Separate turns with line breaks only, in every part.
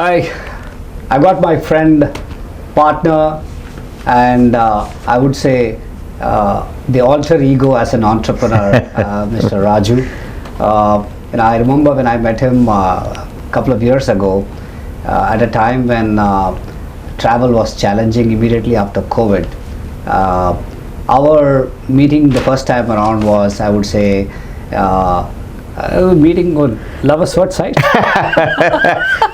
I got my friend, partner, and I would say the alter ego as an entrepreneur, Mr. Raju. I remember when I met him a couple of years ago, at a time when travel was challenging immediately after COVID. Our meeting the first time around was, I would say, meeting on Lovers What side?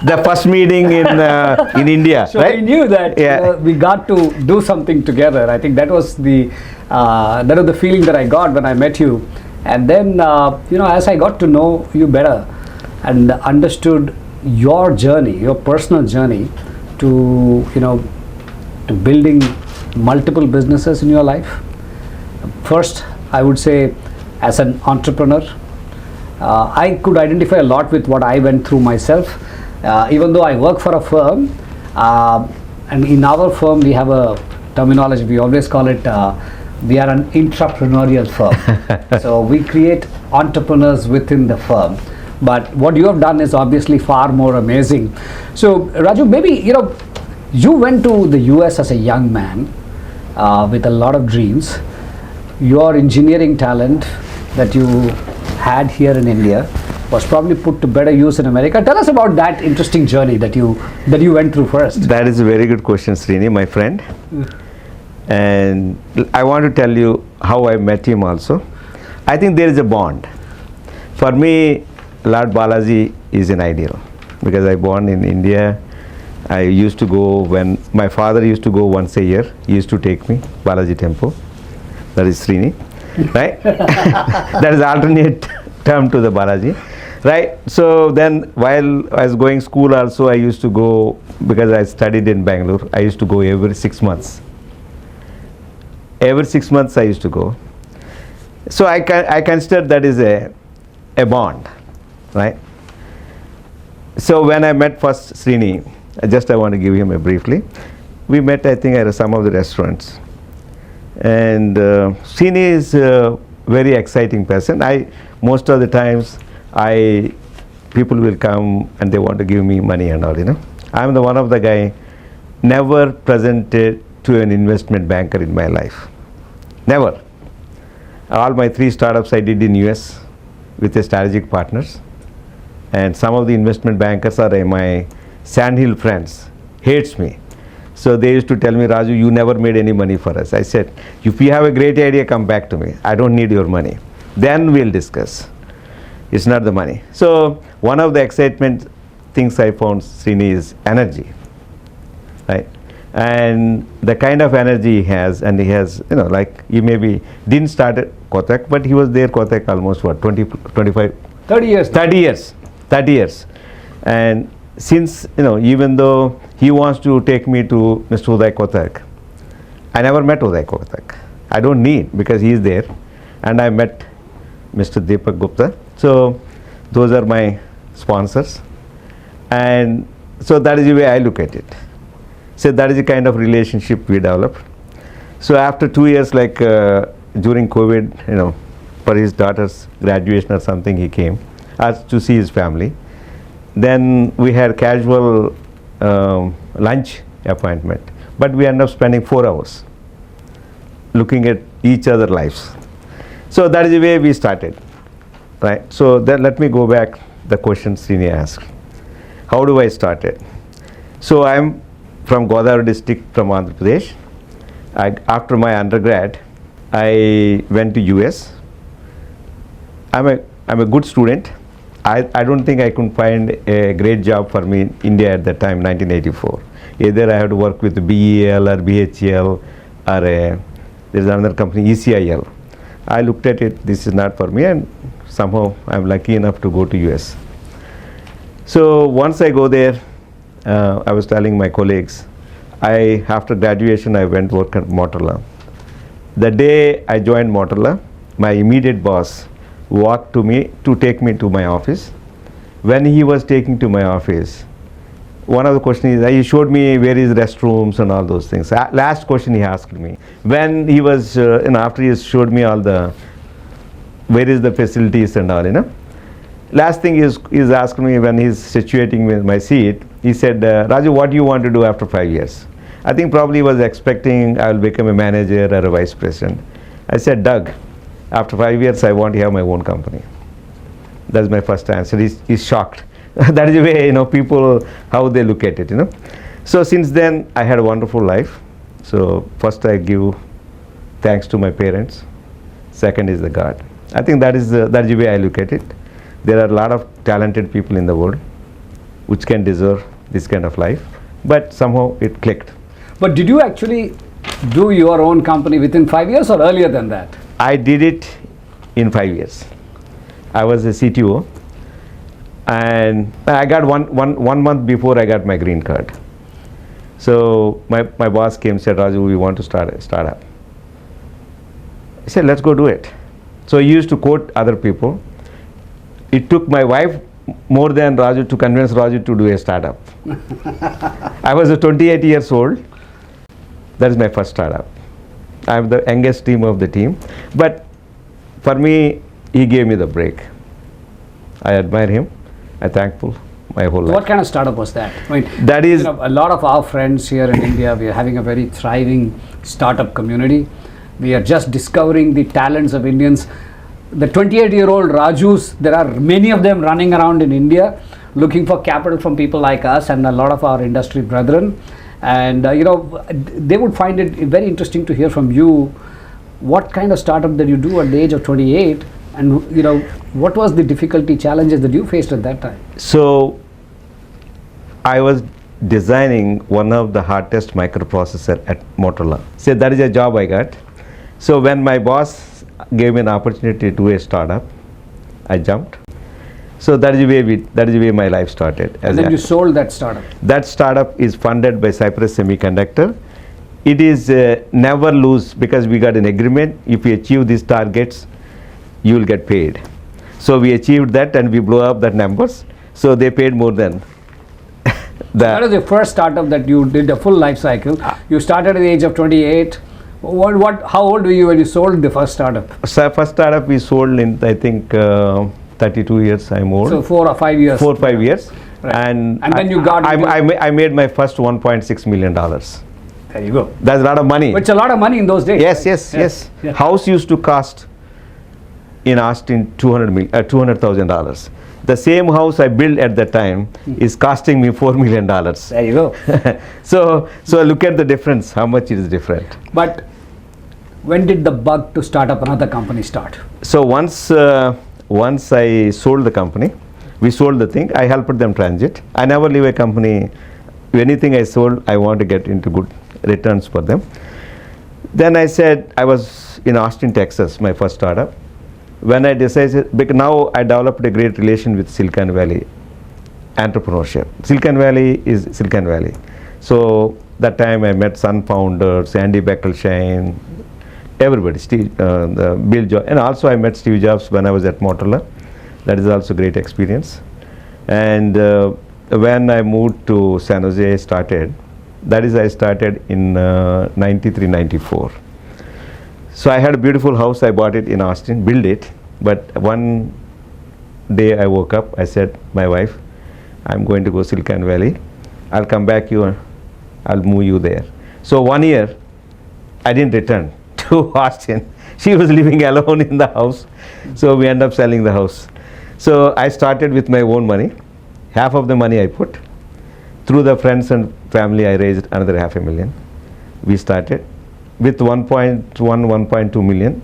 The first meeting in India.
So
right?
I knew that we got to do something together. I think that was the feeling that I got when I met you. And then as I got to know you better and understood your journey, your personal journey to building multiple businesses in your life. First, I would say, as an entrepreneur, I could identify a lot with what I went through myself. Even though I work for a firm, and in our firm we have a terminology, we always call it, we are an entrepreneurial firm. So we create entrepreneurs within the firm. But what you have done is obviously far more amazing. So Raju, maybe you went to the US as a young man with a lot of dreams. Your engineering talent that you had here in India was probably put to better use in America. Tell us about that interesting journey that you went through first.
That is a very good question, Srini, my friend. And I want to tell you how I met him also. I think there is a bond. For me, Lord Balaji is an ideal because I born in India. I used to go when my father used to go once a year. He used to take me Balaji temple. That is Srini, right? That is alternate term to the Balaji, right? So then while I was going school also, I used to go because I studied in Bangalore. I used to go every 6 months. Every 6 months I used to go. So I consider that is a bond, right? So when I met first Srini, I want to give him a briefly. We met, I think, at some of the restaurants. And Srini is a very exciting person. Most of the times, people will come and they want to give me money and all, I'm the one of the guy never presented to an investment banker in my life. Never. All my 3 startups I did in US with the strategic partners. And some of the investment bankers are my sandhill friends, hates me. So they used to tell me, Raju, you never made any money for us. I said, if you have a great idea, come back to me. I don't need your money. Then we'll discuss. It's not the money. So one of the excitement things I found, Srini, is energy, right? And the kind of energy he has, and he has, he maybe didn't start at Kotak, but he was there Kotak almost 20, 25?
30 years.
30 years. 30 years. And since, even though he wants to take me to Mr. Uday Kotak, I never met Uday Kotak. I don't need, because he is there. And I met Mr. Deepak Gupta. So those are my sponsors. And so that is the way I look at it. So that is the kind of relationship we developed. So after 2 years, during COVID, for his daughter's graduation or something, he came to see his family. Then we had casual lunch appointment, but we ended up spending 4 hours looking at each other's lives. So that is the way we started, right? So then let me go back the question Srini asked. How do I start it? So I'm from Godavari district from Andhra Pradesh. After my undergrad, I went to US. I'm a good student. I don't think I could find a great job for me in India at that time, 1984. Either I had to work with BEL or BHEL, or there's another company, ECIL. I looked at it, this is not for me, and somehow I'm lucky enough to go to US. So once I go there, I was telling my colleagues, after graduation, I went work at Motorola. The day I joined Motorola, my immediate boss walked to me to take me to my office. When he was taking to my office, one of the questions is, he showed me where is restrooms and all those things. Last question he asked me. When he was, after he showed me all the, where is the facilities and all, Last thing is asked me when he's situating me in my seat, he said, Raju, what do you want to do after 5 years? I think probably he was expecting I will become a manager or a vice president. I said, Doug, after 5 years I want to have my own company. That's my first answer. He's shocked. That is the way, people, how they look at it, So since then I had a wonderful life. So first I give thanks to my parents. Second is the God. I think that is the way I look at it. There are a lot of talented people in the world which can deserve this kind of life, but somehow it clicked.
But did you actually do your own company within 5 years or earlier than that?
I did it in 5 years. I was a CTO, and I got one month before I got my green card. So my boss came and said, Raju, we want to start a startup. I said, let's go do it. So he used to quote other people. It took my wife more than Raju to convince Raju to do a startup. I was 28 years old. That is my first startup. I'm the youngest team of the team. But for me, he gave me the break. I admire him. I'm thankful my whole life.
What kind of startup was that? I mean,
That is
a lot of our friends here in India, we are having a very thriving startup community. We are just discovering the talents of Indians. The 28-year-old Rajus, there are many of them running around in India looking for capital from people like us and a lot of our industry brethren. And they would find it very interesting to hear from you what kind of startup that you do at the age of 28, and what was the difficulty, challenges that you faced at that time?
So I was designing one of the hardest microprocessor at Motorola. So that is a job I got. So when my boss gave me an opportunity to do a startup, I jumped. So that is the way my life started.
And then you sold that startup.
That startup is funded by Cypress Semiconductor. It is never lose, because we got an agreement. If we achieve these targets, you will get paid. So we achieved that and we blew up that numbers. So they paid more than
That was the first startup that you did a full life cycle. You started at the age of 28. How old were you when you sold the first startup?
So first startup we sold in, I think, 32 years I'm old.
So 4 or 5 years.
4 or 5 years.
Right.
And
then you got...
I made my first $1.6 million.
There you go.
That's a lot of money.
It's a lot of money in those days.
Yes.
Yeah.
House used to cost in Austin $200,000. The same house I built at that time is costing me $4 million.
There you go.
So look at the difference, how much it is different.
But when did the bug to start up another company start?
So once I sold the company, we sold the thing, I helped them transit. I never leave a company. Anything I sold, I want to get into good returns for them. Then I said, I was in Austin, Texas, my first startup. When I decided, because now I developed a great relation with Silicon Valley, entrepreneurship. Silicon Valley is Silicon Valley. So that time I met Sun founders, Andy Bechtolsheim, everybody, Bill Jobs, and also I met Steve Jobs when I was at Motorola. That is also great experience. And when I moved to San Jose, I started in 93, 94. So I had a beautiful house, I bought it in Austin, built it, but one day I woke up, I said, my wife, I'm going to go Silicon Valley, I'll come back here, I'll move you there. So 1 year, I didn't return to Austin. She was living alone in the house, so we ended up selling the house. So I started with my own money, half of the money I put. Through the friends and family, I raised another $500,000. We started. With 1.2 million,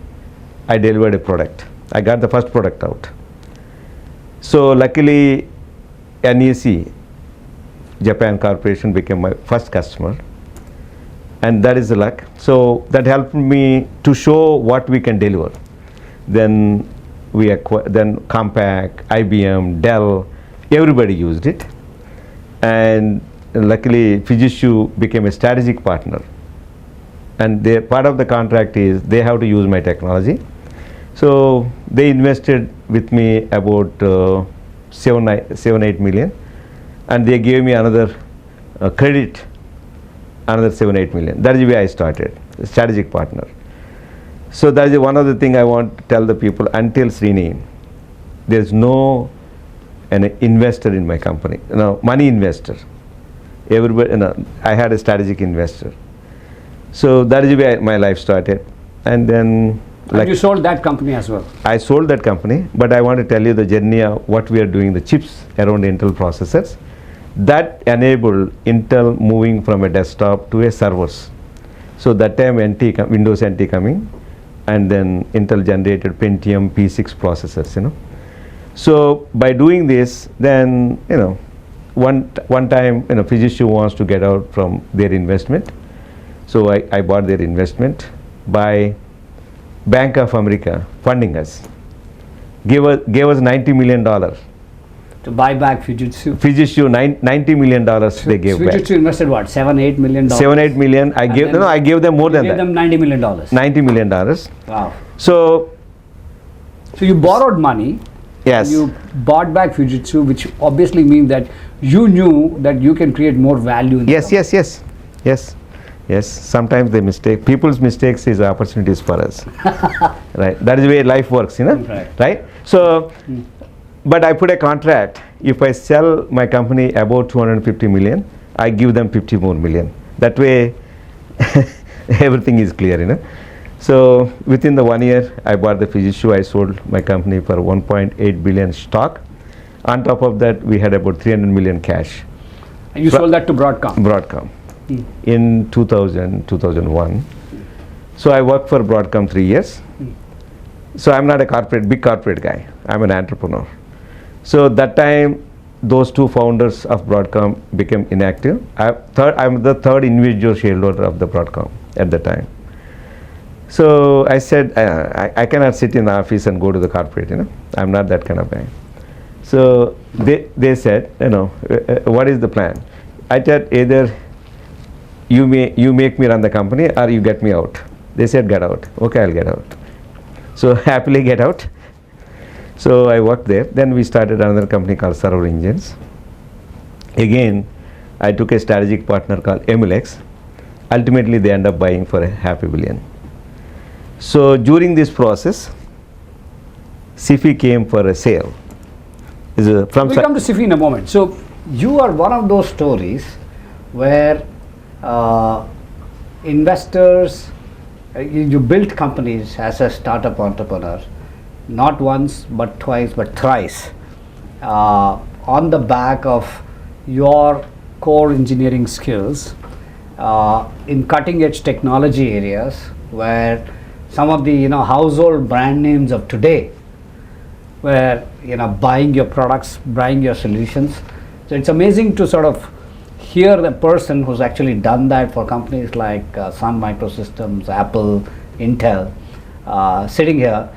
I delivered a product. I got the first product out. So luckily, NEC, Japan Corporation, became my first customer. And that is the luck. So that helped me to show what we can deliver. Then then Compaq, IBM, Dell, everybody used it. And luckily, Fujitsu became a strategic partner. And part of the contract is they have to use my technology. So they invested with me about 7-8 million, and they gave me another credit, another 7-8 million. That is the way I started, a strategic partner. So that is one of the things I want to tell the people. Until Srini, there is no an investor in my company, money investor. Everybody, I had a strategic investor. So that is where my life started. And then
And you sold that company as well?
I sold that company, but I want to tell you the journey of what we are doing, the chips around Intel processors. That enabled Intel moving from a desktop to a servers. So that time Windows NT coming, and then Intel generated Pentium P6 processors, So by doing this, then, one time, Fujitsu wants to get out from their investment. So I bought their investment by Bank of America funding us. Gave us $90 million.
To buy back Fujitsu?
Fujitsu, $90 million they gave back.
Fujitsu invested what, $7-8 million?
7-8 million. I gave them more than that.
You gave them $90 million.
$90 million.
Wow.
So
you borrowed money.
Yes.
You bought back Fujitsu, which obviously means that you knew that you can create more value in
Yes, sometimes people's mistakes is opportunities for us. Right. That is the way life works, Right. So, but I put a contract. If I sell my company about 250 million, I give them 50 more million. That way, everything is clear, So within the 1 year, I bought the Fujitsu. I sold my company for 1.8 billion stock. On top of that, we had about 300 million cash.
And you sold that to Broadcom?
Broadcom. In 2001. So I worked for Broadcom 3 years. So I'm not a big corporate guy. I'm an entrepreneur. So that time, those two founders of Broadcom became inactive. I'm the third individual shareholder of the Broadcom at the time. So I said, I cannot sit in the office and go to the corporate, I'm not that kind of guy. So they said, what is the plan? I said, either you make me run the company or you get me out. They said, get out. Okay, I'll get out. So happily get out. So I worked there. Then we started another company called Server Engines. Again, I took a strategic partner called Emulex. Ultimately, they end up buying for $500 million. So during this process, Sify came for a sale.
We'll come to Sify in a moment. So you are one of those stories where investors, you built companies as a startup entrepreneur, not once, but twice, but thrice, on the back of your core engineering skills in cutting edge technology areas where some of the household brand names of today were buying your products, buying your solutions. So it's amazing to sort of hear the person who's actually done that for companies like Sun Microsystems, Apple, Intel, sitting here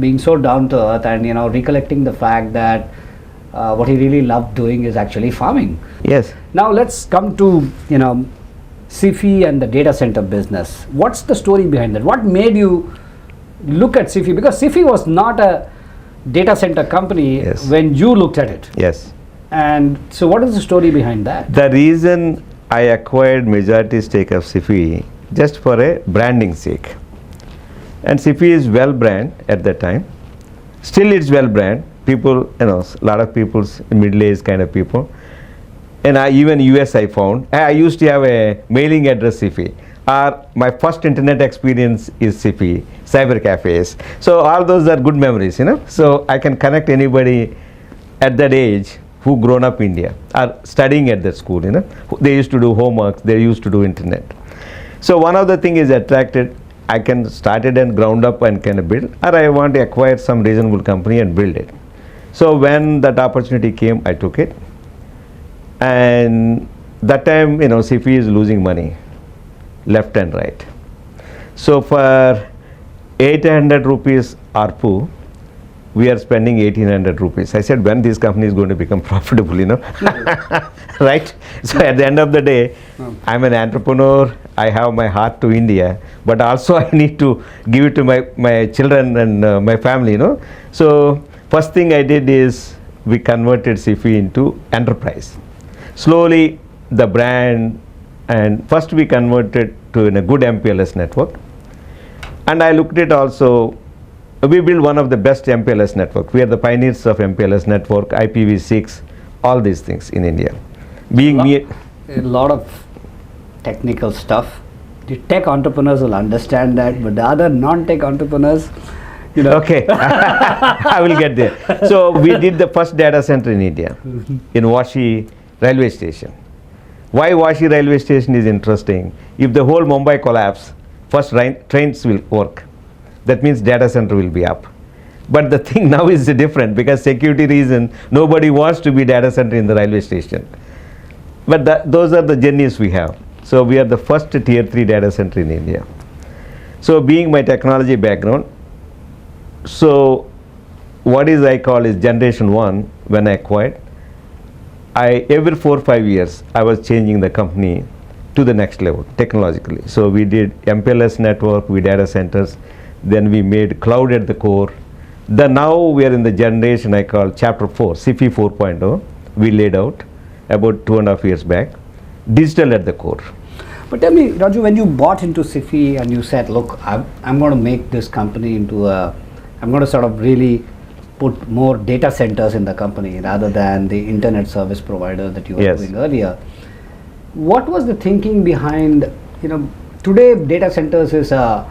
being so down to earth and recollecting the fact that what he really loved doing is actually farming.
Yes.
Now let's come to Sify and the data center business. What's the story behind that? What made you look at Sify? Because Sify was not a data center company when you looked at it.
Yes.
And so what is the story behind that?
The reason I acquired majority stake of Sify just for a branding sake. And Sify is well brand at that time. Still it's well brand. People, a lot of people's middle-aged kind of people. And even US I found, I used to have a mailing address Sify. My first internet experience is Sify, cyber cafes. So all those are good memories, So I can connect anybody at that age who grown up India or studying at that school, They used to do homework, they used to do internet. So one of the thing is attracted, I can start it and ground up and can build, or I want to acquire some reasonable company and build it. So when that opportunity came, I took it. And that time, Sify is losing money, left and right. So for 800 rupees ARPU, we are spending 1800 rupees. I said, when this company is going to become profitable, right? So at the end of the day, I'm an entrepreneur. I have my heart to India, but also I need to give it to my children and my family, So first thing I did is we converted Sify into enterprise. Slowly, the brand, and first we converted to a good MPLS network. And I looked at also we built one of the best MPLS network. We are the pioneers of MPLS network, IPv6, all these things in India. Being
a lot of technical stuff. The tech entrepreneurs will understand that, but the other non-tech entrepreneurs, you know.
Okay, I will get there. So we did the first data center in India, in Vashi railway station. Why Vashi railway station is interesting? If the whole Mumbai collapse, first trains will work. That means data center will be up. But the thing now is different, because security reason, nobody wants to be data center in the railway station. But those are the journeys we have. So we are the first tier 3 data center in India. So being my technology background, so what is I call is generation 1 when I acquired. Every 4 or 5 years I was changing the company to the next level technologically. So we did MPLS network, we data centers, then we made cloud at the core. Now we are in the generation I call chapter 4, Sify 4.0. We laid out about 2.5 years back, digital at the core.
But tell me, Raju, when you bought into Sify and you said, look, I'm going to make this company into I'm going to sort of really put more data centers in the company rather than the internet service provider that you were doing earlier. What was the thinking behind, today data centers is a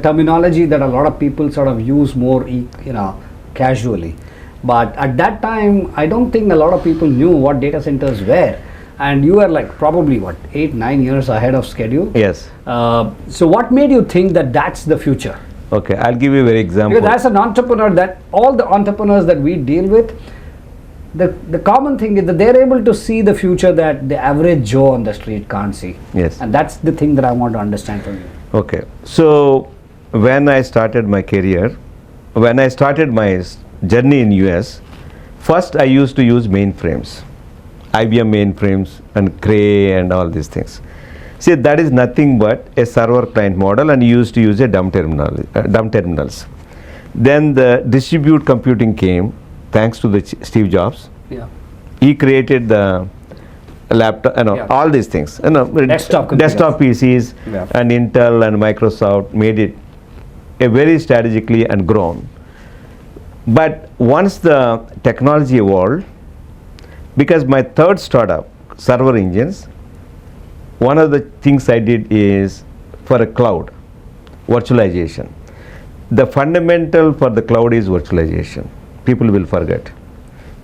terminology that a lot of people sort of use more, casually. But at that time, I don't think a lot of people knew what data centers were. And you were like probably 8-9 years ahead of schedule.
Yes.
So what made you think that that's the future?
Okay, I'll give you a very example.
Because as an entrepreneur, that all the entrepreneurs that we deal with, the common thing is that they're able to see the future that the average Joe on the street can't see.
Yes.
And that's the thing that I want to understand from you.
Okay. So when I started my career, when I started my journey in US, first I used to use mainframes. IBM mainframes and Cray and all these things. See, that is nothing but a server client model, and you used to use a dumb terminals. Then the distributed computing came, thanks to the Steve Jobs.
Yeah.
He created the laptop, all these things.
Desktop
PCs, and Intel and Microsoft made it a very strategically and grown. But once the technology evolved, because my third startup, server engines, one of the things I did is for a cloud, virtualization. The fundamental for the cloud is virtualization. People will forget.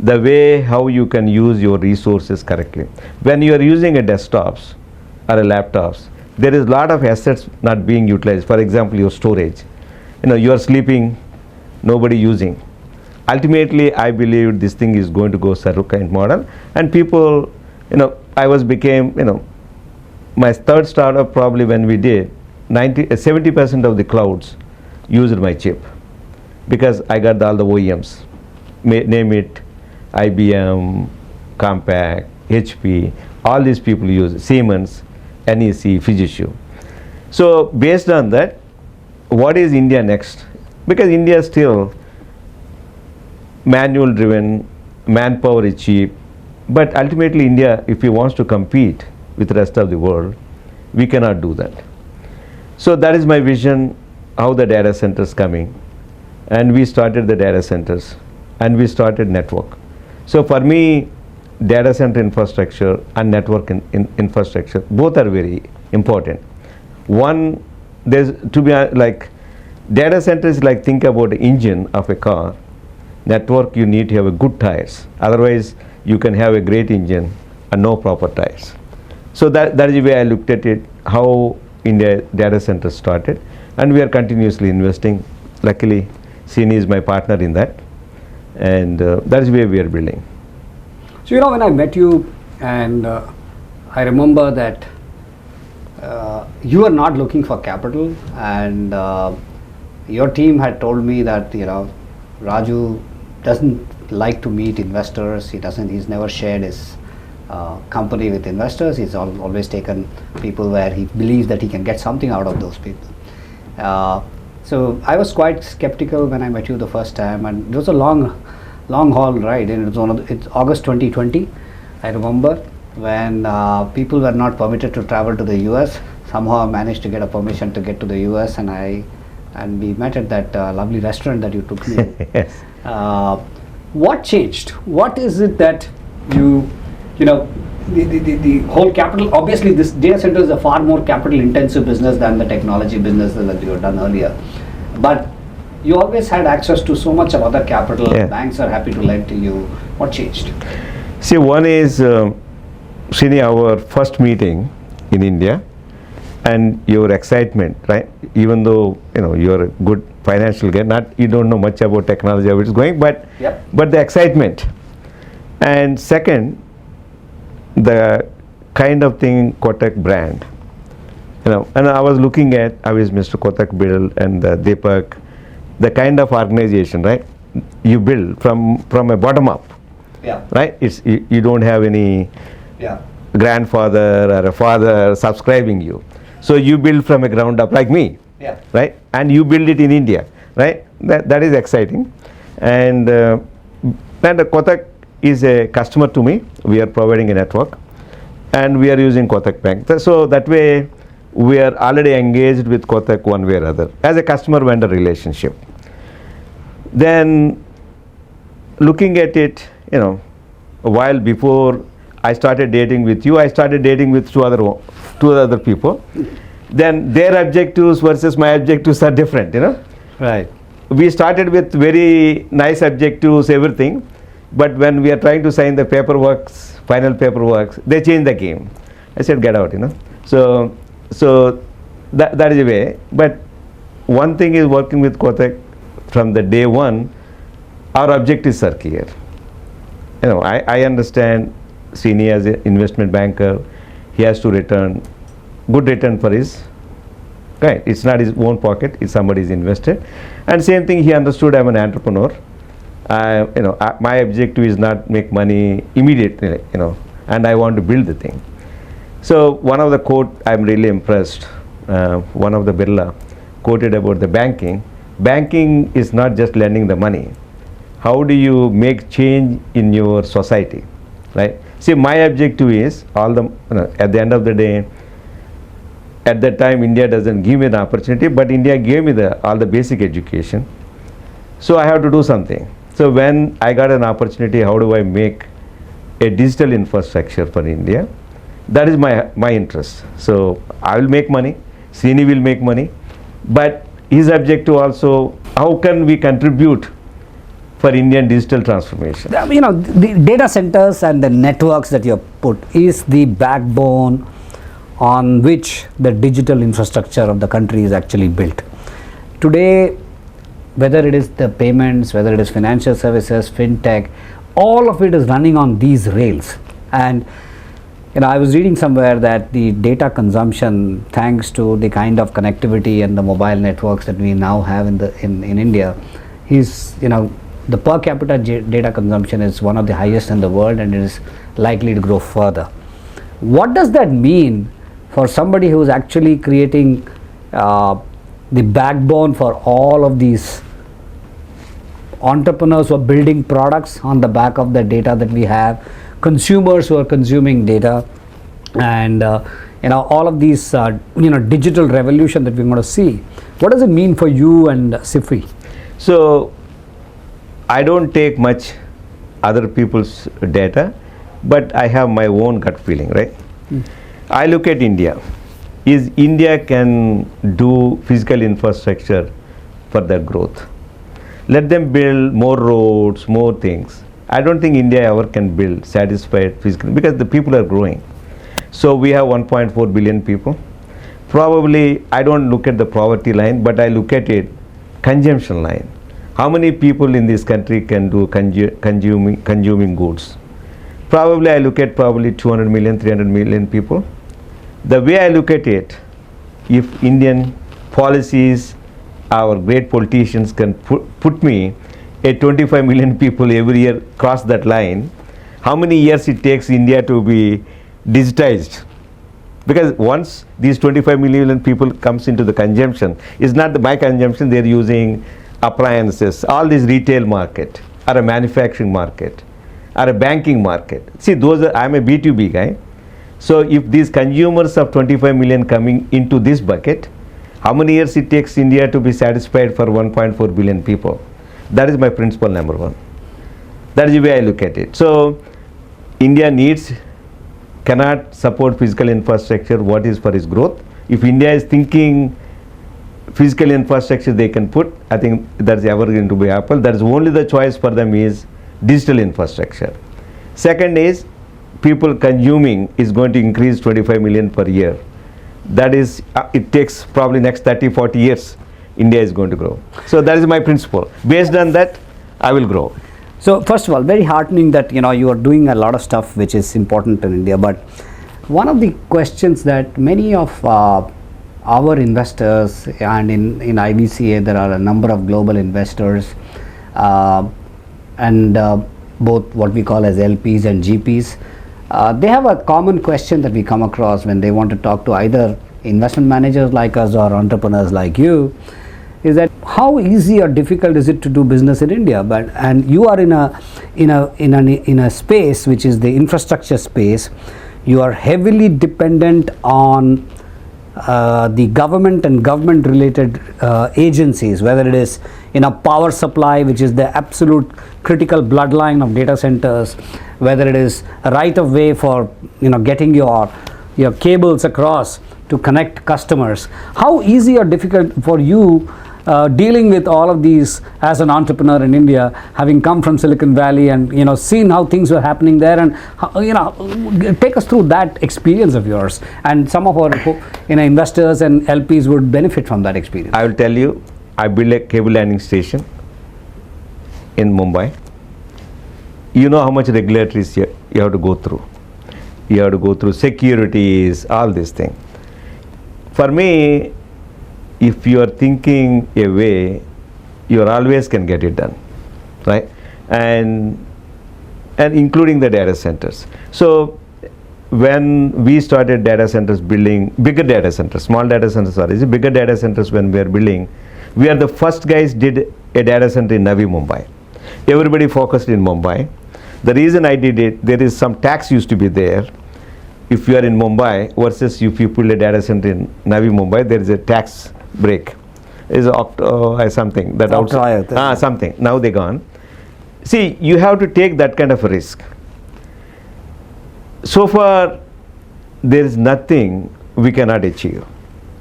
The way how you can use your resources correctly. When you are using a desktops or a laptops, there is a lot of assets not being utilized. For example, your storage. You are sleeping, nobody using. Ultimately, I believe this thing is going to go server client model, and people, my third startup probably when we did, 70% of the clouds used my chip, because I got all the OEMs, name it, IBM, Compaq, HP, all these people use Siemens, NEC, Fujitsu. So based on that, what is India next? Because India is still manual driven, manpower is cheap, but ultimately India, if he wants to compete with the rest of the world, we cannot do that. So that is my vision, how the data centers coming, and we started the data centers and we started network. So for me, data center infrastructure and network infrastructure, both are very important. One, there's to be like data center is like, think about the engine of a car. Network, you need to have a good tires, otherwise you can have a great engine and no proper tires. So that is the way I looked at it, how India data center started, and we are continuously investing. Luckily, Srini is my partner in that, and that is where we are building.
So when I met you, and I remember that you are not looking for capital, and your team had told me that Raju doesn't like to meet investors. He's never shared his company with investors. He's always taken people where he believes that he can get something out of those people. So I was quite skeptical when I met you the first time, and it was a long haul ride, and it's August 2020. I remember when people were not permitted to travel to the US. Somehow I managed to get a permission to get to the US, and I and we met at that lovely restaurant that you took me.
Yes.
What changed? What is it that you know, the whole capital, obviously this data center is a far more capital intensive business than the technology business that you had done earlier. But you always had access to so much of other capital.
Yeah.
Banks are happy to lend to you. What changed?
See, one is, Srini, our first meeting in India and your excitement, right? Even though, you know, you're a good financial guy, you don't know much about technology, how it's going, but,
Yep.
but the excitement. And second, the kind of thing Kotak brand, you know, and I was looking at how is Mr. Kotak build and Deepak, the kind of organization, right? You build from a bottom up,
Yeah.
right? It's you don't have any
Yeah.
grandfather or a father subscribing you, so you build from a ground up like me,
Yeah.
right? And you build it in India, right? That is exciting. And Kotak is a customer to me. We are providing a network and we are using Kotak Bank. So that way we are already engaged with Kotak one way or other as a customer vendor relationship. Then looking at it, you know, a while before I started dating with you, I started dating with two other people. Then their objectives versus my objectives are different, you know.
Right.
We started with very nice objectives, everything, but when we are trying to sign the paperwork, final paperwork, they change the game. I said, get out, you know. So that is a way. But one thing is working with Kotak from the day one, our objectives are clear. You know, I understand Srini as an investment banker, he has to return good return for his, right? It's not his own pocket, it's somebody's invested. And same thing, he understood I'm an entrepreneur. You know, my objective is not make money immediately, you know, and I want to build the thing. So one of the quote I'm really impressed, one of the Birla quoted about the banking. Banking is not just lending the money. How do you make change in your society, right? See, my objective is all the, you know, at the end of the day, at that time India doesn't give me the opportunity, but India gave me all the basic education. So I have to do something. So when I got an opportunity, how do I make a digital infrastructure for India? That is my interest. So I will make money, Srini will make money, but his objective also, how can we contribute for Indian digital transformation?
You know, the data centers and the networks that you have put is the backbone on which the digital infrastructure of the country is actually built. Today, whether it is the payments, whether it is financial services, fintech, all of it is running on these rails. And you know, I was reading somewhere that the data consumption, thanks to the kind of connectivity and the mobile networks that we now have in India, is, you know, the per capita data consumption is one of the highest in the world, and it is likely to grow further. What does that mean for somebody who is actually creating the backbone for all of these entrepreneurs who are building products on the back of the data that we have, consumers who are consuming data, and you know, all of these you know, digital revolution that we're going to see? What does it mean for you and Sify?
So I don't take much other people's data, but I have my own gut feeling, right? I look at India. Is India can do physical infrastructure for their growth. Let them build more roads, more things. I don't think India ever can build satisfied physical, because the people are growing. So we have 1.4 billion people. Probably I don't look at the poverty line, but I look at it consumption line. How many people in this country can do consuming goods? Probably I look at 200 million, 300 million people. The way I look at it, if Indian policies, our great politicians can put me at 25 million people every year cross that line, how many years it takes India to be digitized? Because once these 25 million people comes into the consumption, it's not my consumption, they're using appliances, all this retail market, or a manufacturing market, or a banking market. See, I'm a B2B guy. So if these consumers of 25 million coming into this bucket, How many years it takes India to be satisfied for 1.4 billion people? That is my principle number one. That is the way I look at it. So India cannot support physical infrastructure what is for its growth. If India is thinking physical infrastructure they can put, I think that's ever going to be Apple. That is only the choice for them is digital infrastructure. Second is people consuming is going to increase 25 million per year. That is, it takes probably next 30-40 years, India is going to grow. So that is my principle. Based on that, I will grow.
So first of all, very heartening that you are doing a lot of stuff which is important in India. But one of the questions that many of our investors, and in IBCA there are a number of global investors, and both what we call as LPs and GPs, they have a common question that we come across when they want to talk to either investment managers like us or entrepreneurs like you, is that how easy or difficult is it to do business in India? And you are in a space which is the infrastructure space. You are heavily dependent on the government and government related agencies, whether it is power supply, which is the absolute critical bloodline of data centers, whether it is a right of way for getting your cables across to connect customers. How easy or difficult for you dealing with all of these as an entrepreneur in India, having come from Silicon Valley and seen how things were happening there, and take us through that experience of yours, and some of our investors and LPs would benefit from that experience.
I will tell you, I built a cable landing station in Mumbai. You know how much regulatories you have to go through. You have to go through securities, all these things. For me, if you are thinking a way, you always can get it done, right? And including the data centers. So when we started data centers, building bigger data centers, small data centers are easy, bigger data centers when we are building, we are the first guys did a data center in Navi Mumbai. Everybody focused in Mumbai. The reason I did it, there is some tax used to be there. If you are in Mumbai versus if you put a data center in Navi Mumbai, there is a tax break. Is something that outside something. Now they gone. See, you have to take that kind of a risk. So far, there is nothing we cannot achieve.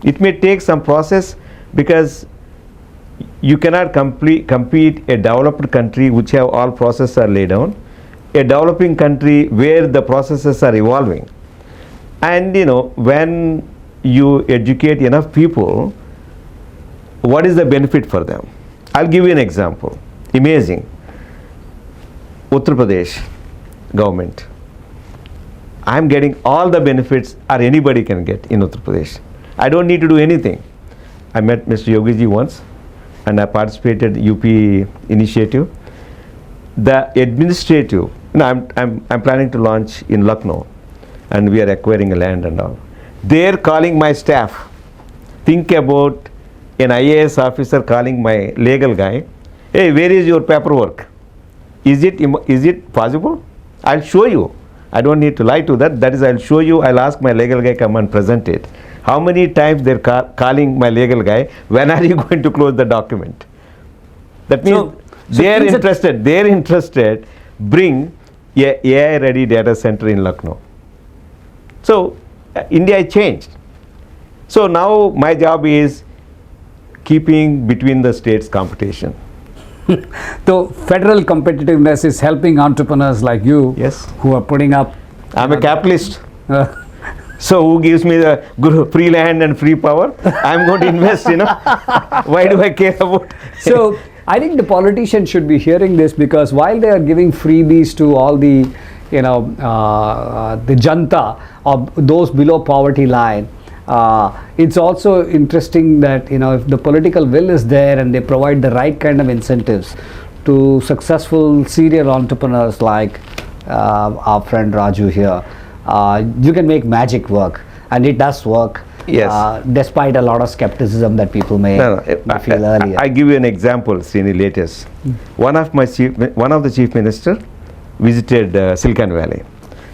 It may take some process because you cannot compete a developed country which have all processes are laid down, a developing country where the processes are evolving. And when you educate enough people, what is the benefit for them? I'll give you an example. Amazing. Uttar Pradesh government. I'm getting all the benefits or anybody can get in Uttar Pradesh. I don't need to do anything. I met Mr. Yogiji once and I participated UP initiative. The administrative, I'm planning to launch in Lucknow and we are acquiring land and all. They're calling my staff. Think about an IAS officer calling my legal guy, hey, where is your paperwork? Is it possible? I'll show you. I don't need to lie to that. That is, I'll show you. I'll ask my legal guy come and present it. How many times they're calling my legal guy, when are you going to close the document? That means they're interested, bring a AI ready data center in Lucknow. So India changed. So now my job is keeping between the states competition.
So federal competitiveness is helping entrepreneurs like you,
yes,
who are putting up.
I'm a capitalist. So who gives me the free land and free power? I'm going to invest, Why do I care about?
So I think the politicians should be hearing this, because while they are giving freebies to all the, the janta or those below poverty line, it's also interesting that if the political will is there and they provide the right kind of incentives to successful serial entrepreneurs like our friend Raju here, you can make magic work, and it does work.
Yes.
Despite a lot of skepticism that people may feel earlier.
I give you an example, Srini, latest. One of the chief minister visited Silicon Valley.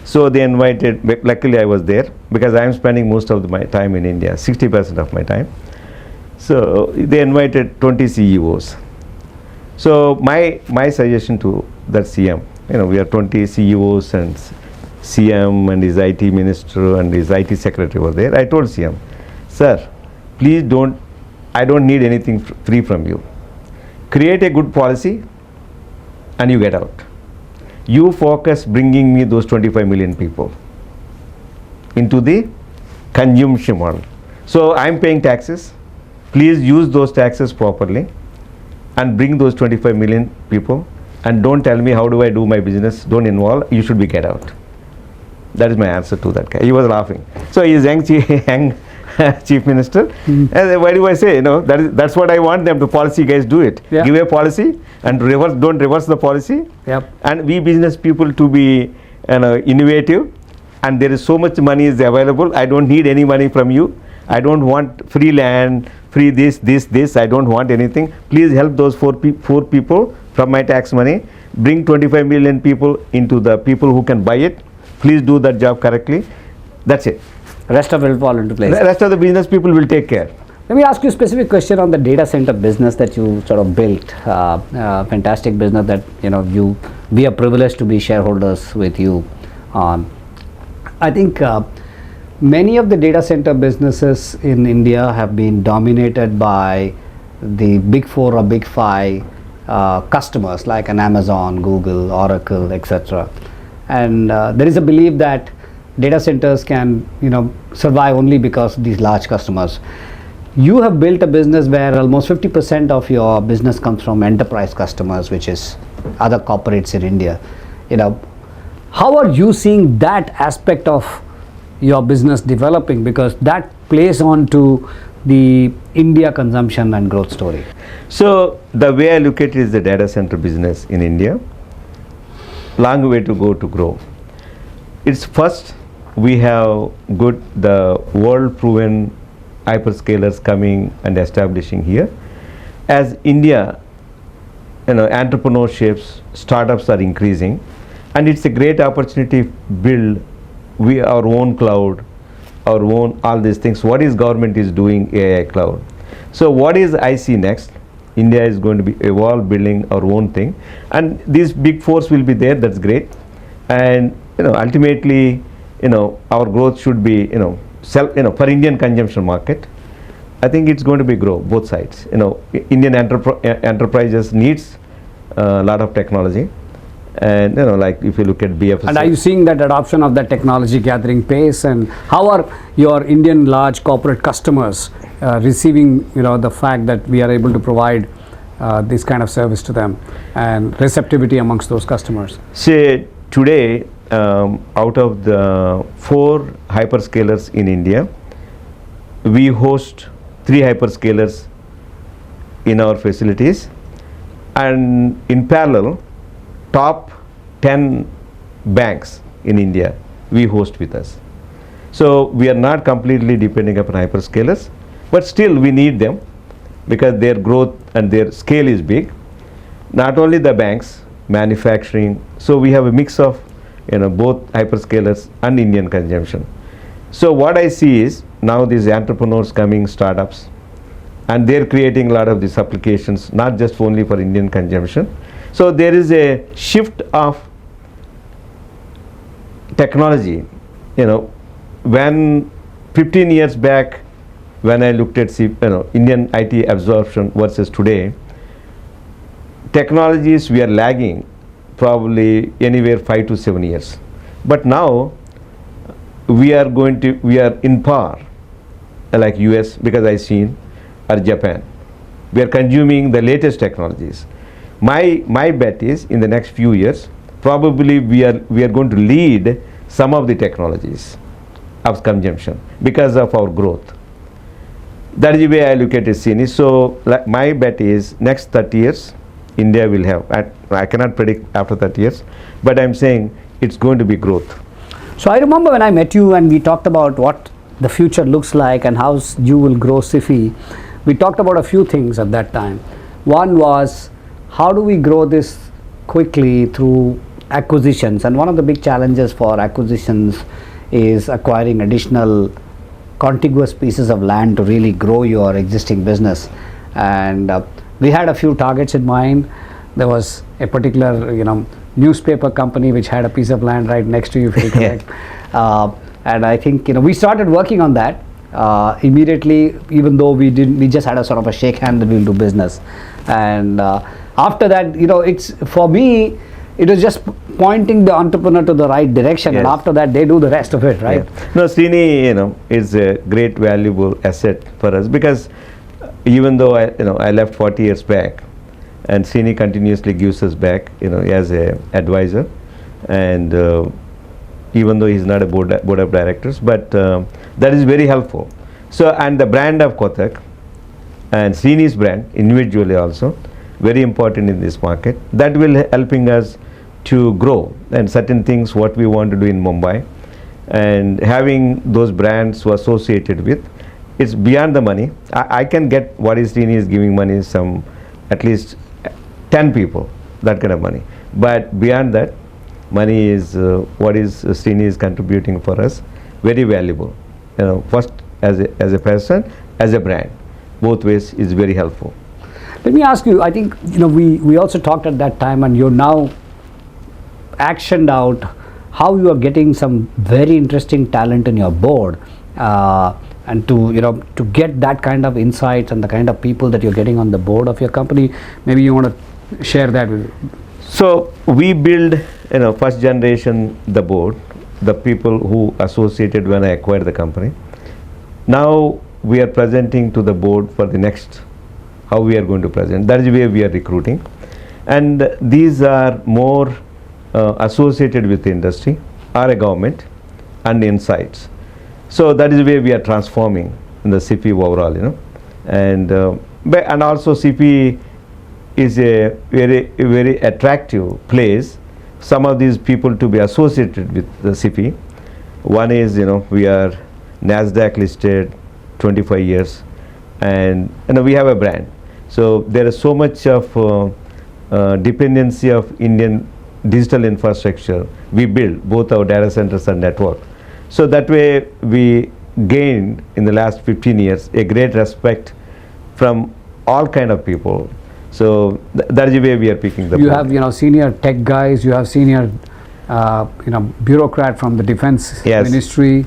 So they invited, luckily I was there because I am spending most of my time in India, 60% of my time. So they invited 20 CEOs. So my suggestion to that CM, we are 20 CEOs and CM and his IT minister and his IT secretary were there. I told CM, sir, please I don't need anything free from you. Create a good policy and you get out. You focus bringing me those 25 million people into the consumption model. So I'm paying taxes. Please use those taxes properly and bring those 25 million people, and don't tell me how do I do my business. Don't involve. You should be get out. That is my answer to that guy. He was laughing. So he is young chief minister. And why do I say, that's what I want them. The policy guys do it.
Yeah.
Give a policy and don't reverse the policy.
Yep.
And we business people to be innovative. And there is so much money is available. I don't need any money from you. I don't want free land, free this. I don't want anything. Please help those four people from my tax money. Bring 25 million people into the people who can buy it. Please do that job correctly. That's it.
Rest of it will fall into place.
The rest of the business people will take care.
Let me ask you a specific question on the data center business that you sort of built. Fantastic business that we are privileged to be shareholders with you on. I think many of the data center businesses in India have been dominated by the big four or big five customers like an Amazon, Google, Oracle, etc. And there is a belief that data centers can survive only because of these large customers. You have built a business where almost 50% of your business comes from enterprise customers, which is other corporates in India. How are you seeing that aspect of your business developing, because that plays on to the India consumption and growth story?
So the way I look at it is the data center business in India, long way to go to grow. It's first we have the world proven hyperscalers coming and establishing here. As India, entrepreneurships, startups are increasing, and it's a great opportunity to build our own cloud, our own all these things. What is government is doing AI cloud. So what is I see next? India is going to be evolve building our own thing, and these big fours will be there. That's great, and ultimately, our growth should be for Indian consumption market. I think it's going to be grow both sides. Indian enterprises needs a lot of technology. And like if you look at BFS.
And are you seeing that adoption of that technology gathering pace, and how are your Indian large corporate customers receiving the fact that we are able to provide this kind of service to them, and receptivity amongst those customers?
Say today, out of the 4 hyperscalers in India, we host 3 hyperscalers in our facilities, and in parallel top 10 banks in India we host with us. So we are not completely depending upon hyperscalers, but still we need them because their growth and their scale is big. Not only the banks, manufacturing, so we have a mix of both hyperscalers and Indian consumption. So what I see is now these entrepreneurs coming, startups, and they're creating a lot of these applications, not just only for Indian consumption. So there is a shift of technology. When 15 years back, when I looked at Indian IT absorption versus today, technologies we are lagging probably anywhere 5 to 7 years. But now we are in par, like US, because I seen, or Japan. We are consuming the latest technologies. My bet is in the next few years, probably we are going to lead some of the technologies of consumption because of our growth. That is the way I look at it, Srini. So my bet is next 30 years, India will have, I cannot predict after 30 years, but I'm saying it's going to be growth.
So I remember when I met you and we talked about what the future looks like and how you will grow Sify. We talked about a few things at that time. One was, how do we grow this quickly through acquisitions? And one of the big challenges for acquisitions is acquiring additional contiguous pieces of land to really grow your existing business. And we had a few targets in mind. There was a particular, newspaper company which had a piece of land right next to you, if you recollect. And I think, we started working on that immediately, even though we just had a sort of a shake hand that we'll do business. And after that, it's, for me, it was just pointing the entrepreneur to the right direction, and after that they do the rest of it, right?
Yeah. No, Srini, is a great valuable asset for us, because even though I left 40 years back, and Srini continuously gives us back, as a advisor, and even though he's not a board of directors, but that is very helpful. So, and the brand of Kotak and Srini's brand individually also very important in this market. That will helping us to grow, and certain things what we want to do in Mumbai, and having those brands who associated with, it's beyond the money. I can get what is Srini is giving money, some at least 10 people, that kind of money. But beyond that, money is what is Srini is contributing for us, very valuable. First as a person, as a brand, both ways is very helpful.
Let me ask you, I think, we also talked at that time, and you're now actioned out how you are getting some very interesting talent in your board, and to get that kind of insights and the kind of people that you're getting on the board of your company. Maybe you want to share that with.
So we build, first generation the board, the people who associated when I acquired the company. Now we are presenting to the board for the next, how we are going to present. That is where we are recruiting, and these are more associated with the industry or a government and insights. So that is where we are transforming in the Sify overall, and also Sify is a very attractive place. Some of these people to be associated with the Sify. One is, we are NASDAQ listed 25 years, and we have a brand. So there is so much of dependency of Indian digital infrastructure we build, both our data centers and network. So that way we gained in the last 15 years a great respect from all kind of people. So that is the way we are picking the
You
board.
have senior tech guys, you have senior bureaucrat from the defense ministry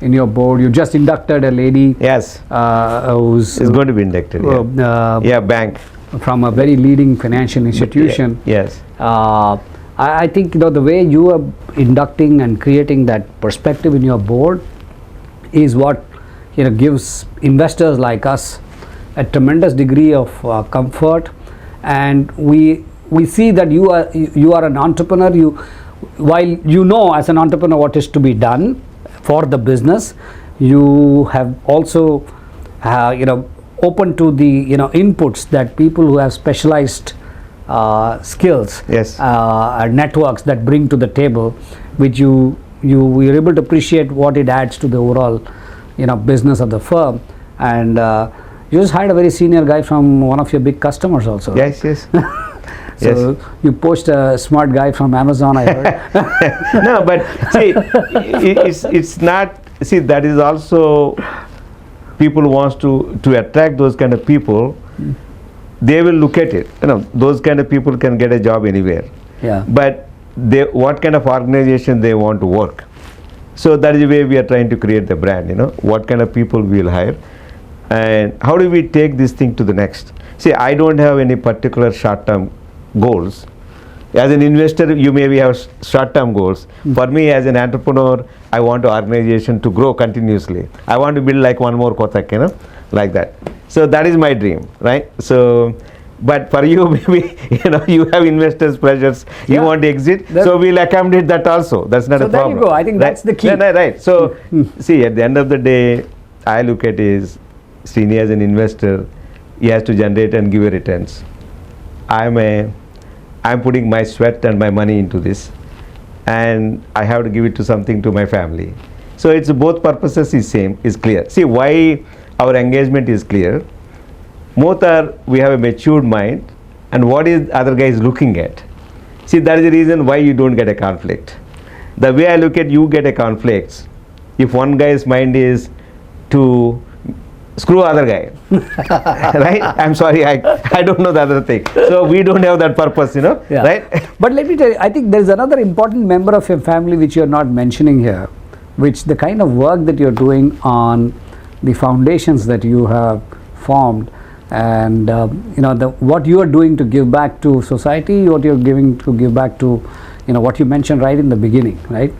in your board. You just inducted a lady who's
is going to be inducted bank
from a very leading financial institution. I think the way you are inducting and creating that perspective in your board is what gives investors like us a tremendous degree of comfort, and we see that you are an entrepreneur. While as an entrepreneur what is to be done for the business, you have also open to the inputs that people who have specialized skills and networks that bring to the table, which you are able to appreciate what it adds to the overall business of the firm. And you just hired a very senior guy from one of your big customers also. So you poached a smart guy from Amazon, I heard.
No, but see, it's not. See, that is also people wants to attract those kind of people. They will look at it. Those kind of people can get a job anywhere. But what kind of organization they want to work. So that is the way we are trying to create the brand. What kind of people we will hire, and how do we take this thing to the next. See, I don't have any particular short-term goals. As an investor, you maybe have short-term goals. For me, as an entrepreneur, I want the organization to grow continuously. I want to build like one more Kotak, like that. So that is my dream, right? So, but for you, maybe you have investors' pressures. You want to exit, so we'll accommodate that also. That's not a problem.
So there you go. I think that's the key.
Right. So, see, at the end of the day, I look at is Srini as an investor. He has to generate and give returns. I'm putting my sweat and my money into this, and I have to give it to something to my family. So it's both purposes is clear. See why our engagement is clear. Both are, we have a matured mind, and what is other guy is looking at. See, that is the reason why you don't get a conflict. The way I look at, you get a conflict if one guy's mind is to screw other guy. Right? I'm sorry, I don't know the other thing. So we don't have that purpose,
Yeah.
right?
But let me tell you, I think there's another important member of your family which you're not mentioning here, which the kind of work that you're doing on the foundations that you have formed, and what you are doing to give back to society, what you're giving to give back to, what you mentioned right in the beginning, right?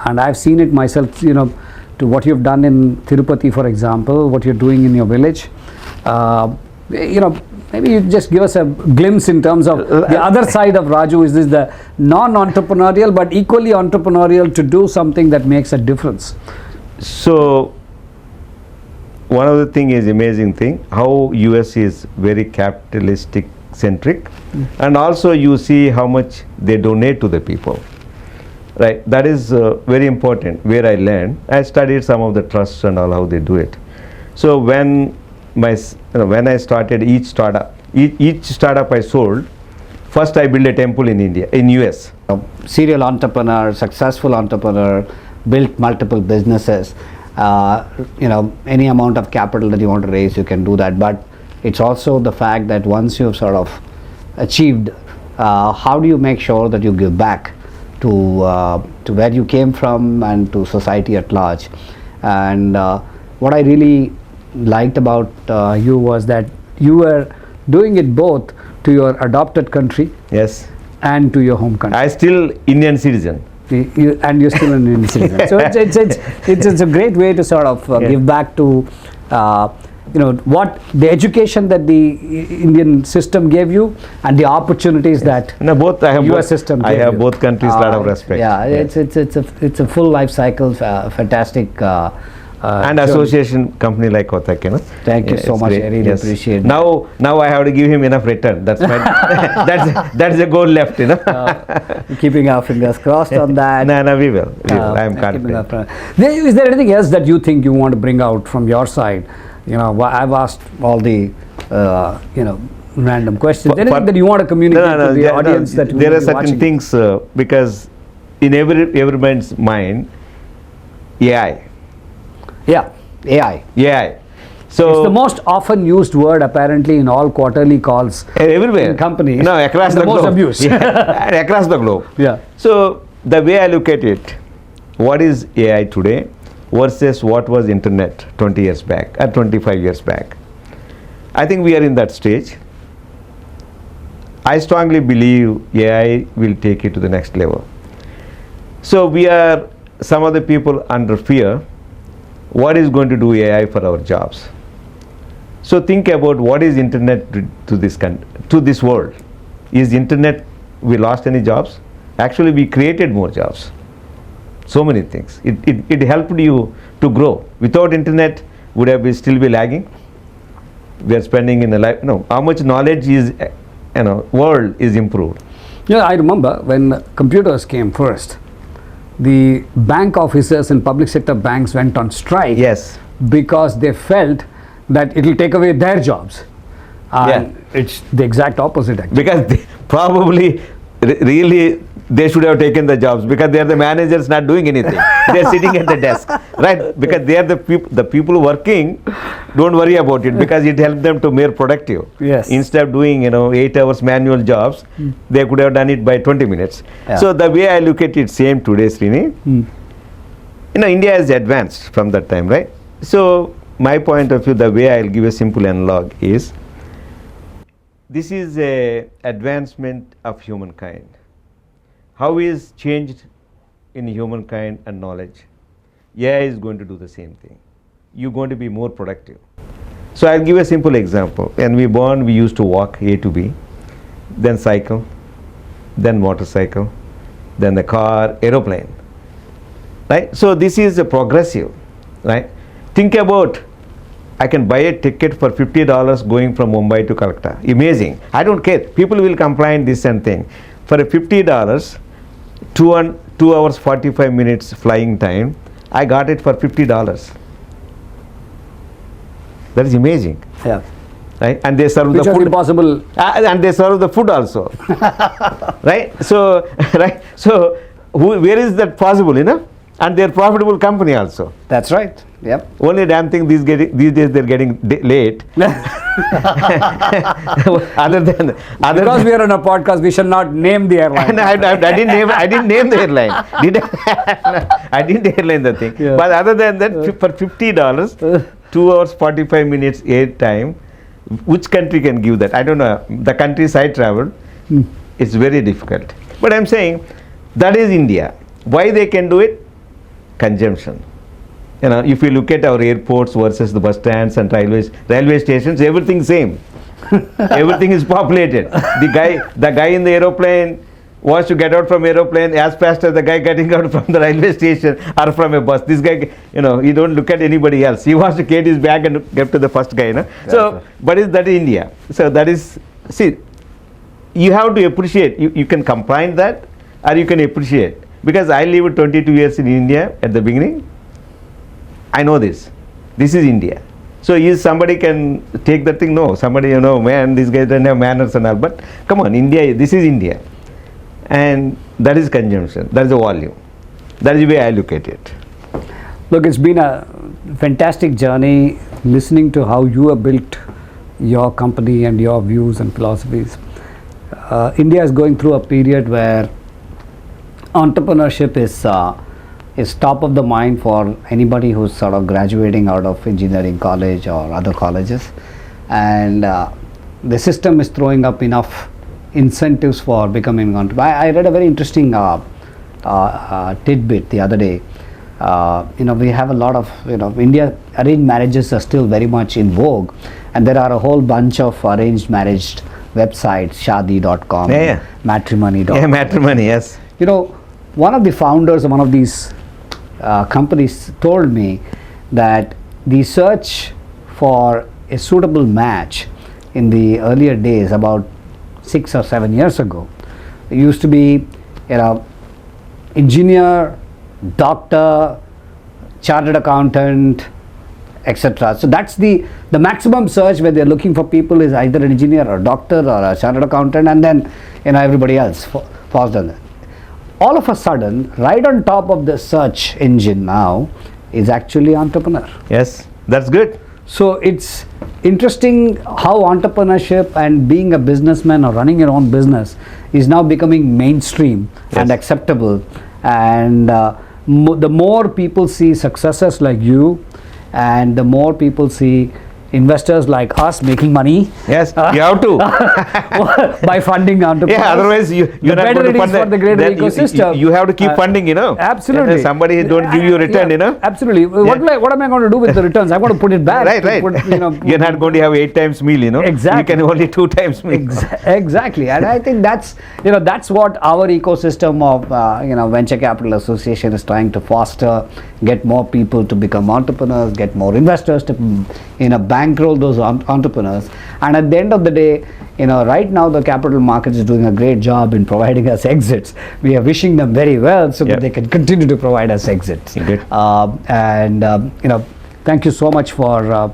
And I've seen it myself, to what you've done in Tirupati, for example, what you're doing in your village. Maybe you just give us a glimpse in terms of the other side of Raju. Is this the non-entrepreneurial but equally entrepreneurial to do something that makes a difference?
So one of the thing is amazing thing how US is very capitalistic centric, and also you see how much they donate to the people, right? That is very important. Where I learned, I studied some of the trusts and all how they do it. So when I started each startup I sold, first I built a temple in India, in US.
Serial entrepreneur, successful entrepreneur, built multiple businesses. Any amount of capital that you want to raise, you can do that. But it's also the fact that once you've sort of achieved, how do you make sure that you give back to where you came from and to society at large? And what I really liked about you was that you were doing it both to your adopted country,
yes,
and to your home country.
I still Indian citizen.
And you're still an Indian citizen. So it's a great way to sort of give back to what the education that the Indian system gave you and the opportunities that
both I have
US system gave
I have
you.
both countries lot of respect.
Yeah, it's a full life cycle, fantastic.
And association company like Kotak,
Thank you so much.
Great.
I really appreciate it.
Now I have to give him enough return. That's my that's the goal left,
Keeping our fingers crossed on that.
No, we will. I am confident.
Is there anything else that you think you want to bring out from your side? I've asked all the random questions. Anything that you want to communicate to the audience that
there are certain things because in every man's mind, AI.
Yeah, AI.
So
it's the most often used word apparently in all quarterly calls
everywhere
in companies.
Across the
most
globe.
abused.
Across the globe.
Yeah.
So the way I look at it, what is AI today versus what was internet 20 years back or 25 years back? I think we are in that stage. I strongly believe AI will take it to the next level. So we are some of the people under fear. What is going to do AI for our jobs? So think about what is internet to this world. Is internet, we lost any jobs? Actually, we created more jobs. So many things. It helped you to grow. Without internet, would have still be lagging? We are spending in a life. How much knowledge is, world is improved.
Yeah, I remember when computers came first. The bank officers in public sector banks went on strike.
Yes.
Because they felt that it will take away their jobs. It's the exact opposite actually.
Because probably really they should have taken the jobs because they are the managers not doing anything. They are sitting at the desk, right? Because they are the people working. Don't worry about it because it helps them to more productive.
Yes.
Instead of doing 8 hours manual jobs, they could have done it by 20 minutes.
Yeah.
So the way I look at it, same today, Srini. India is advanced from that time, right? So my point of view, the way I'll give a simple analog is, this is a advancement of humankind. How is changed in humankind and knowledge? AI is going to do the same thing. You're going to be more productive. So I'll give a simple example. When we born, we used to walk A to B, then cycle, then motorcycle, then the car, aeroplane. Right? So this is a progressive, right? Think about, I can buy a ticket for $50 going from Mumbai to Calcutta. Amazing. I don't care. People will complain this and thing. For a $50, 2 hours 45 minutes flying time, I got it for $50. That is amazing.
Yeah.
Right? And they serve
Which
the food.
Impossible.
And they serve the food also. Right? So, where is that possible, and they're profitable company also.
That's right. Yep.
Only damn thing these days they're getting late. Other than
Because we are on a podcast, we shall not name the airline.
I didn't name the airline. Did I? I didn't airline the thing.
Yeah.
But other than that, for $50, 2 hours 45 minutes air time, which country can give that? I don't know. The countries I traveled, it's very difficult. But I'm saying that is India. Why they can do it? Consumption. You know, if you look at our airports versus the bus stands and railway stations, everything same. Everything is populated. The guy in the aeroplane wants to get out from aeroplane as fast as the guy getting out from the railway station or from a bus. This guy, you know, he don't look at anybody else. He wants to carry his bag and get to the first guy, you know. So, but is that India? So that is, see, you have to appreciate. You can combine that, or you can appreciate. Because I lived 22 years in India at the beginning. I know this. This is India. So is somebody can take that thing? No. Somebody, you know, man, this guy doesn't have manners and all. But come on, India, this is India. And that is consumption. That is the volume. That is the way I look at it.
Look, it's been a fantastic journey listening to how you have built your company and your views and philosophies. India is going through a period where entrepreneurship is top of the mind for anybody who's sort of graduating out of engineering college or other colleges, and the system is throwing up enough incentives for becoming an entrepreneur. I read a very interesting tidbit the other day. You know, we have a lot of, you know, India arranged marriages are still very much in vogue, and there are a whole bunch of arranged marriage websites, shadi.com, matrimony.com.
Yeah, matrimony, yes.
You know, one of the founders of one of these companies told me that the search for a suitable match in the earlier days, about 6 or 7 years ago, it used to be, you know, engineer, doctor, chartered accountant, etc. So that's the maximum search where they're looking for people is either an engineer or a doctor or a chartered accountant, and then, you know, everybody else falls down there. All of a sudden, right on top of the search engine now is actually entrepreneur.
Yes, that's good.
So it's interesting how entrepreneurship and being a businessman or running your own business is now becoming mainstream and acceptable. And the more people see successes like you, and the more people see investors like us making money.
Yes, you have to.
By funding entrepreneurs.
Yeah, otherwise you're not going to fund
for the greater ecosystem.
You have to keep funding, you know.
Absolutely.
And somebody don't give you a return, you know.
Absolutely. What am I going to do with the returns? I'm going to put it back.
Right.
You know,
you're not going to have 8 times meal, you know.
Exactly.
You can only 2 times meal.
Exactly. And I think that's, you know, that's what our ecosystem of, you know, Venture Capital Association is trying to foster, get more people to become entrepreneurs, get more investors to, you know, bankroll those entrepreneurs. And at the end of the day, you know, right now the capital markets is doing a great job in providing us exits. We are wishing them very well so that they can continue to provide us exits. You know, thank you so much for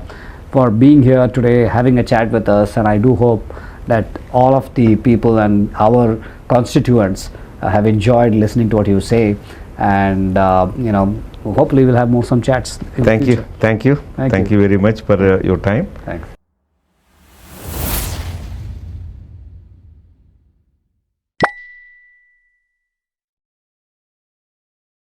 being here today, having a chat with us, and I do hope that all of the people and our constituents have enjoyed listening to what you say, and you know, hopefully we'll have some chats in the future.
Thank you very much for your time.
Thanks.